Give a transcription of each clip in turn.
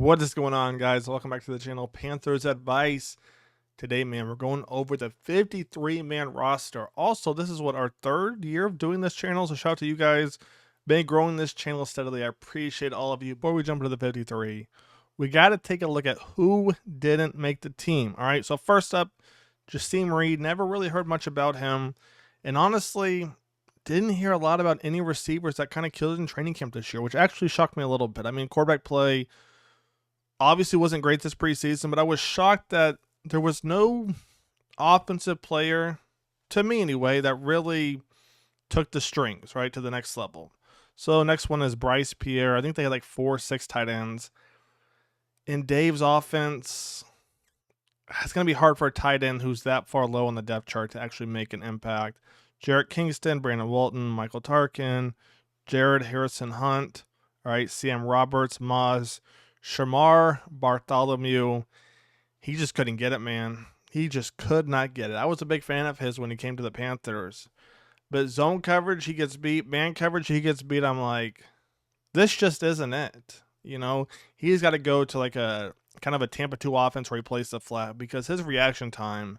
What is going on, guys? Welcome back to the channel, Panthers Advice. Today, man, we're going over the 53-man roster. Also, this is our third year of doing this channel, so shout out to you guys. Been growing this channel steadily. I appreciate all of you. Before we jump into the 53, we got to take a look at who didn't make the team. All right, so first up, Jasim Reed. Never really heard much about him, and honestly, didn't hear a lot about any receivers that kind of killed in training camp this year, which actually shocked me a little bit. I mean, quarterback play obviously wasn't great this preseason, but I was shocked that there was no offensive player, to me anyway, that really took the strings, right, to the next level. So next one is Bryce Pierre. I think they had like 4-6 tight ends. In Dave's offense, it's going to be hard for a tight end who's that far low on the depth chart to actually make an impact. Jarrett Kingston, Brandon Walton, Michael Tarkin, Jared Harrison Hunt, all right, Sam Roberts, Maz, Shamar Bartholomew. He just couldn't get it, man. He just could not get it. I was a big fan of his when he came to the Panthers. But zone coverage, he gets beat. Man coverage, he gets beat. I'm like, this just isn't it. You know, he's got to go to like a kind of a Tampa 2 offense where he plays the flat, because his reaction time,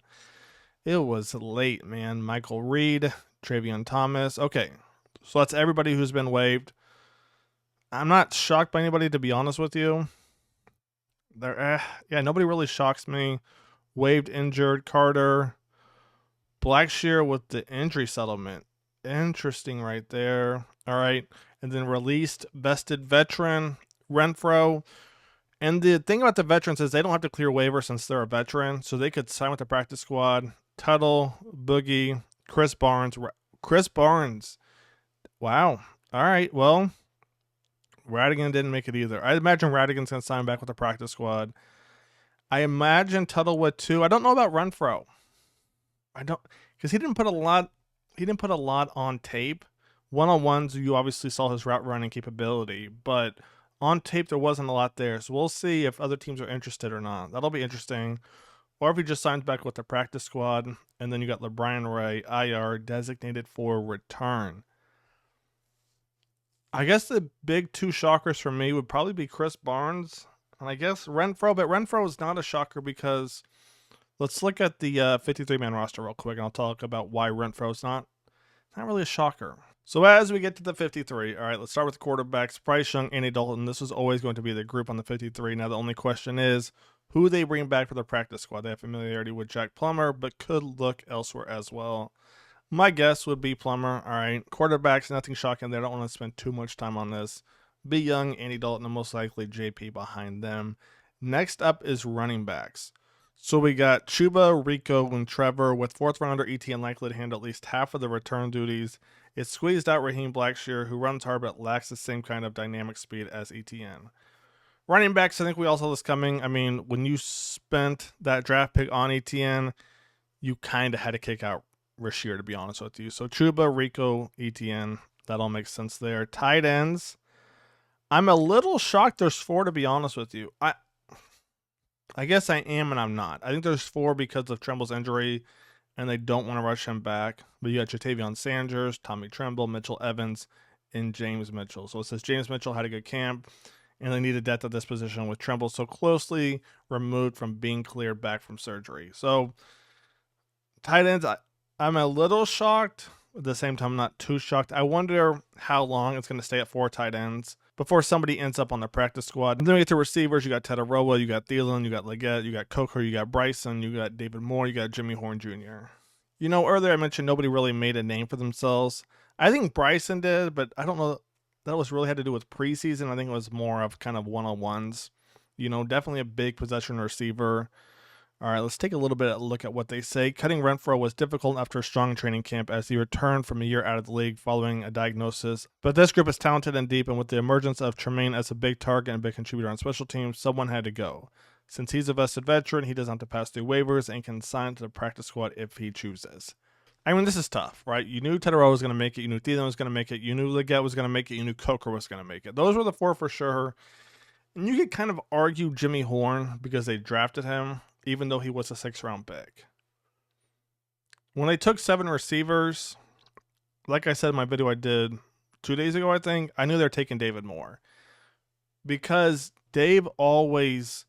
it was late, man. Michael Reed, Travion Thomas. Okay, so that's everybody who's been waived. I'm not shocked by anybody, to be honest with you. Yeah, nobody really shocks me. Waived, injured, Carter. Blackshear with the injury settlement. Interesting right there. All right. And then released, vested veteran, Renfro. And the thing about the veterans is they don't have to clear waiver since they're a veteran, so they could sign with the practice squad. Tuttle, Boogie, Chris Barnes. Chris Barnes. Wow. All right, well, Radigan didn't make it either. I imagine Radigan's going to sign back with the practice squad. I imagine Tuttle would too. I don't know about Renfro. I don't, because he didn't put a lot. He didn't put a lot on tape. One-on-ones, you obviously saw his route running capability, but on tape there wasn't a lot there. So we'll see if other teams are interested or not. That'll be interesting. Or if he just signs back with the practice squad, and then you got LeBron Ray, IR, designated for return. I guess the big two shockers for me would probably be Chris Barnes and I guess Renfro, but Renfro is not a shocker because let's look at the 53-man roster real quick, and I'll talk about why Renfro's not really a shocker. So as we get to the 53, all right, let's start with quarterbacks. Bryce Young, Andy Dalton. This is always going to be the group on the 53. Now the only question is who they bring back for the practice squad. They have familiarity with Jack Plummer, but could look elsewhere as well. My guess would be Plummer. All right, quarterbacks, nothing shocking there. I don't want to spend too much time on this. Be Young, Andy Dalton, and most likely JP behind them. Next up is running backs. So we got Chuba, Rico, and Trevor, with fourth rounder ETN likely to handle at least half of the return duties. It squeezed out Raheem Blackshear, who runs hard but lacks the same kind of dynamic speed as ETN. Running backs, I think we all saw this coming. I mean, when you spent that draft pick on ETN, you kind of had to kick out Rasheer, to be honest with you. So Chuba, Rico, ETN, that all makes sense there. Tight ends, I'm a little shocked there's 4, to be honest with you. I guess I am and I'm not. I think there's 4 because of Tremble's injury, and they don't want to rush him back. But you got Jatavion Sanders, Tommy Tremble, Mitchell Evans, and James Mitchell. So it says James Mitchell had a good camp, and they needed depth at this position with Tremble so closely removed from being cleared back from surgery. So tight ends, I'm a little shocked. At the same time, I'm not too shocked. I wonder how long it's going to stay at 4 tight ends before somebody ends up on the practice squad. And then we get to receivers. You got Tetaroa, you got Thielen, you got Leggett, you got Coker, you got Bryson, you got David Moore, you got Jimmy Horn Jr. You know, earlier I mentioned nobody really made a name for themselves. I think Bryson did, but I don't know. That was really had to do with preseason. I think it was more of kind of one-on-ones. You know, definitely a big possession receiver. All right, let's take a little bit of a look at what they say. Cutting Renfro was difficult after a strong training camp as he returned from a year out of the league following a diagnosis. But this group is talented and deep, and with the emergence of Tremaine as a big target and big contributor on special teams, someone had to go. Since he's a vested veteran, he doesn't have to pass through waivers and can sign to the practice squad if he chooses. I mean, this is tough, right? You knew Tetaroa was going to make it. You knew Thielen was going to make it. You knew Leggett was going to make it. You knew Coker was going to make it. Those were the 4 for sure. And you could kind of argue Jimmy Horn because they drafted him, even though he was a 6th-round pick. When they took 7 receivers, like I said in my video I did 2 days ago, I think, I knew they were taking David Moore. Because Dave always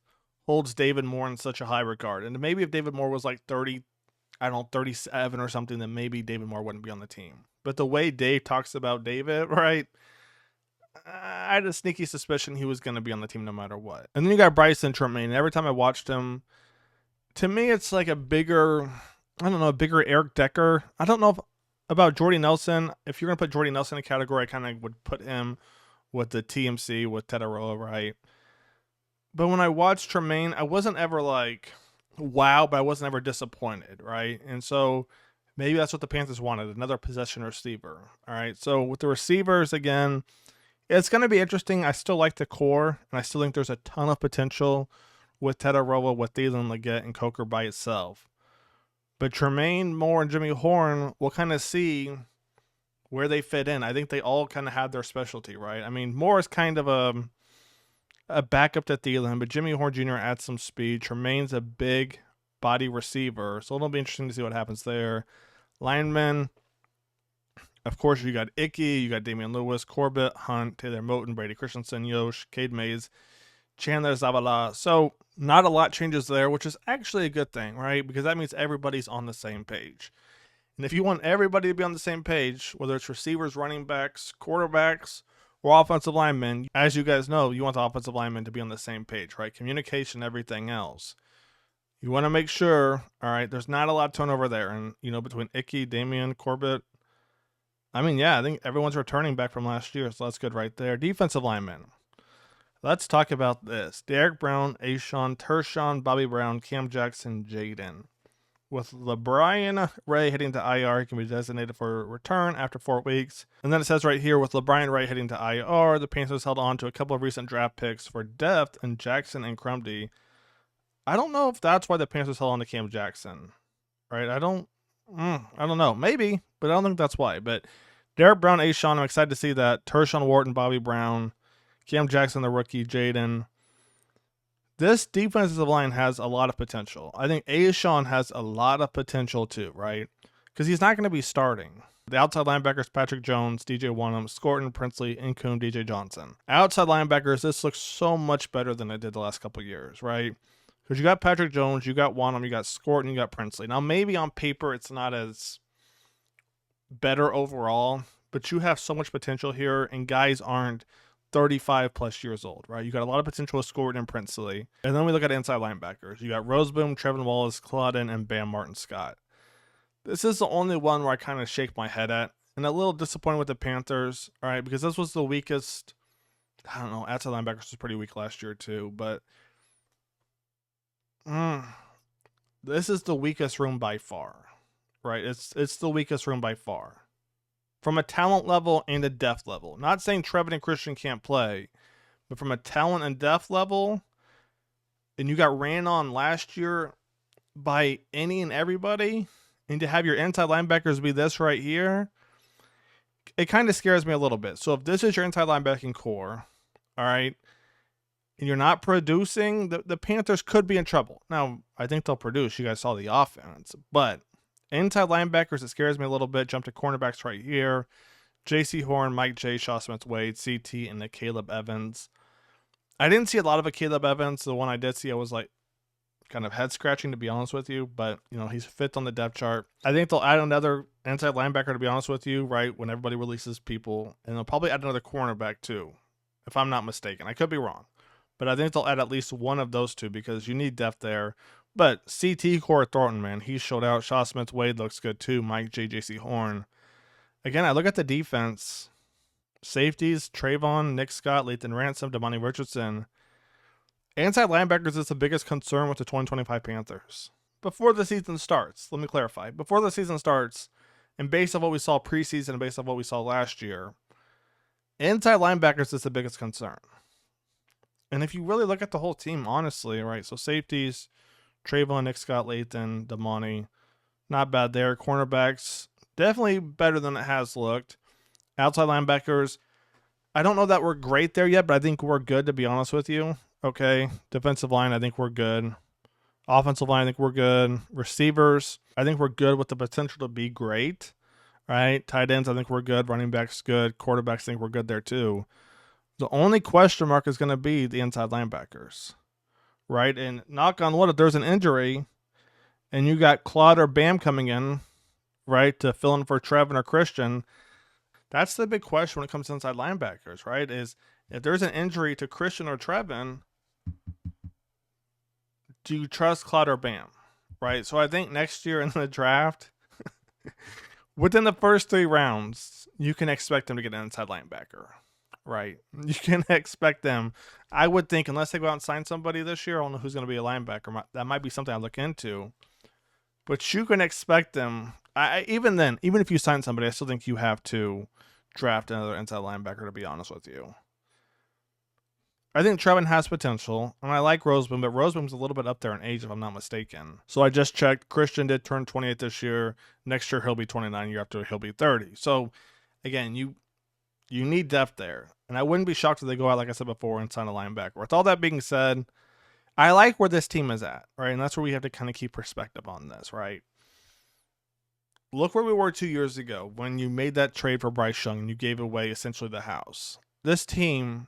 holds David Moore in such a high regard. And maybe if David Moore was like 30, I don't know, 37 or something, then maybe David Moore wouldn't be on the team. But the way Dave talks about David, right? I had a sneaky suspicion he was going to be on the team no matter what. And then you got Bryson Tremaine. Every time I watched him, to me, it's like a bigger Eric Decker. I don't know about Jordy Nelson. If you're going to put Jordy Nelson in a category, I kind of would put him with the TMC with Tetaroa, right? But when I watched Tremaine, I wasn't ever like, wow, but I wasn't ever disappointed, right? And so maybe that's what the Panthers wanted, another possession receiver. All right. So with the receivers, again, it's going to be interesting. I still like the core, and I still think there's a ton of potential with Tetaroa, with Thielen, Leggett, and Coker by itself. But Tremaine, Moore, and Jimmy Horn, we'll kind of see where they fit in. I think they all kind of have their specialty, right? I mean, Moore is kind of a backup to Thielen, but Jimmy Horn Jr. adds some speed. Tremaine's a big body receiver, so it'll be interesting to see what happens there. Linemen, of course, you got Icky, you got Damian Lewis, Corbett, Hunt, Taylor Moton, Brady Christensen, Yosh, Cade Mays, Chandler Zavala. So not a lot changes there, which is actually a good thing, right? Because that means everybody's on the same page. And if you want everybody to be on the same page, whether it's receivers, running backs, quarterbacks, or offensive linemen, as you guys know, you want the offensive linemen to be on the same page, right? Communication, everything else. You want to make sure, all right, there's not a lot of turnover there. And, between Icky, Damian, Corbett, I think everyone's returning back from last year, so that's good right there. Defensive linemen. Let's talk about this. Derek Brown, Ashawn, Tershawn, Bobby Brown, Cam Jackson, Jaden. With LeBrian Ray heading to IR, he can be designated for return after 4 weeks. And then it says right here, with LeBrian Ray heading to IR, the Panthers held on to a couple of recent draft picks for depth in Jackson and Crumdy. I don't know if that's why the Panthers held on to Cam Jackson, right? I don't know. Maybe, but I don't think that's why. But Derek Brown, Ashawn, I'm excited to see that. Tershawn Wharton, Bobby Brown, Cam Jackson, the rookie, Jaden. This defensive line has a lot of potential. I think Ashawn has a lot of potential too, right? Because he's not going to be starting. The outside linebackers, Patrick Jones, DJ Wanham, Scorton, Princely, Incombe, DJ Johnson. Outside linebackers, this looks so much better than it did the last couple of years, right? Because you got Patrick Jones, you got Wanham, you got Scorton, you got Princely. Now, maybe on paper it's not as better overall, but you have so much potential here, and guys aren't 35 plus years old, right? You got a lot of potential with Scorton and Princely. And then we look at inside linebackers. You got Roseboom, Trevin Wallace, Claudin, and Bam Martin Scott. This is the only one where I kind of shake my head at. And a little disappointed with the Panthers, all right, because this was the weakest. I don't know, outside linebackers was pretty weak last year too, but this is the weakest room by far, right? It's the weakest room by far. From a talent level and a depth level. Not saying Trevin and Christian can't play, but from a talent and depth level, and you got ran on last year by any and everybody, and to have your inside linebackers be this right here, it kind of scares me a little bit. So if this is your inside linebacking core, all right, and you're not producing, the Panthers could be in trouble. Now, I think they'll produce. You guys saw the offense, but inside linebackers, it scares me a little bit. Jump to cornerbacks right here. J.C. Horn, Mike J, Shaw Smith-Wade, CT, and the Caleb Evans. I didn't see a lot of a Caleb Evans. The one I did see, I was like kind of head scratching, to be honest with you. But, he's fifth on the depth chart. I think they'll add another inside linebacker, to be honest with you, right, when everybody releases people. And they'll probably add another cornerback too, if I'm not mistaken. I could be wrong. But I think they'll add at least one of those two because you need depth there. But CT Corey Thornton, man, he showed out. Shaw Smith-Wade looks good too. Mike J, J.C. Horn. Again, I look at the defense. Safeties, Trayvon, Nick Scott, Lathan Ransom, Damani Richardson. Inside linebackers is the biggest concern with the 2025 Panthers. Before the season starts, let me clarify. Before the season starts, and based on what we saw preseason and based on what we saw last year, inside linebackers is the biggest concern. And if you really look at the whole team, honestly, right, so safeties, Trayvon, Nick Scott, Lathan, Damani, not bad there. Cornerbacks, definitely better than it has looked. Outside linebackers, I don't know that we're great there yet, but I think we're good, to be honest with you. Okay. Defensive line, I think we're good. Offensive line, I think we're good. Receivers, I think we're good with the potential to be great. Right? Tight ends, I think we're good. Running backs, good. Quarterbacks, I think we're good there too. The only question mark is going to be the inside linebackers, right? And knock on wood, if there's an injury and you got Claude or Bam coming in, right, to fill in for Trevin or Christian, that's the big question when it comes to inside linebackers, right? Is if there's an injury to Christian or Trevin, do you trust Claude or Bam, right? So I think next year in the draft, within the first 3 rounds, you can expect them to get an inside linebacker, right? You can expect them. I would think, unless they go out and sign somebody this year, I don't know who's going to be a linebacker. That might be something I look into. But you can expect them. Even then, even if you sign somebody, I still think you have to draft another inside linebacker, to be honest with you. I think Trevin has potential, and I like Roseboom, but Roseboom's a little bit up there in age, if I'm not mistaken. So I just checked. Christian did turn 28 this year. Next year, he'll be 29. Year after, he'll be 30. So, again, you need depth there. And I wouldn't be shocked if they go out, like I said before, and sign a linebacker. With all that being said, I like where this team is at, right? And that's where we have to kind of keep perspective on this, right? Look where we were 2 years ago when you made that trade for Bryce Young and you gave away essentially the house. This team,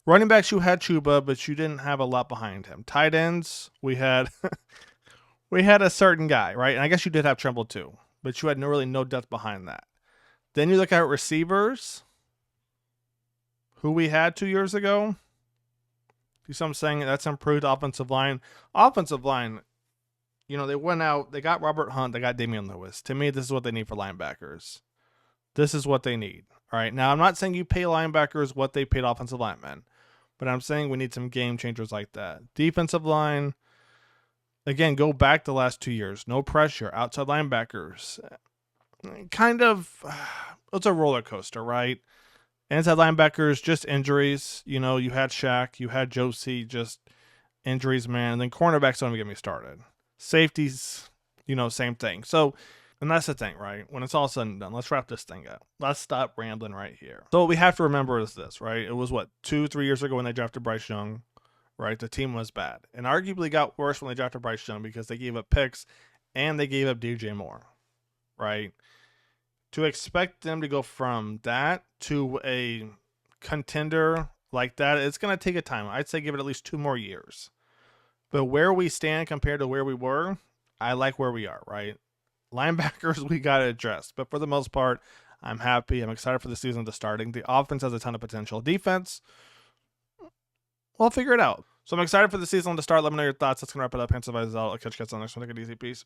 running backs, you had Chuba, but you didn't have a lot behind him. Tight ends, we had we had a certain guy, right? And I guess you did have Tremble too, but you had really no depth behind that. Then you look at receivers, who we had 2 years ago. You see what I'm saying? That's improved offensive line. Offensive line, they went out, they got Robert Hunt, they got Damian Lewis. To me, this is what they need for linebackers. This is what they need. All right. Now, I'm not saying you pay linebackers what they paid offensive linemen, but I'm saying we need some game changers like that. Defensive line, again, go back the last 2 years. No pressure. Outside linebackers, kind of, it's a roller coaster, right? Inside linebackers, just injuries. You had Shaq, you had Josie, just injuries, man. And then cornerbacks don't even get me started. Safeties, same thing. So, and that's the thing, right? When it's all said and done, let's wrap this thing up. Let's stop rambling right here. So what we have to remember is this, right? It was 2-3 years ago when they drafted Bryce Young, right? The team was bad. And arguably got worse when they drafted Bryce Young because they gave up picks and they gave up DJ Moore, right? To expect them to go from that to a contender like that, it's going to take a time. I'd say give it at least 2 more years. But where we stand compared to where we were, I like where we are, right? Linebackers, we got to address. But for the most part, I'm happy. I'm excited for the season to starting. The offense has a ton of potential. Defense, we'll figure it out. So I'm excited for the season to start. Let me know your thoughts. That's going to wrap it up. Hands off. I'll catch you guys on the next one. Take it easy. Peace.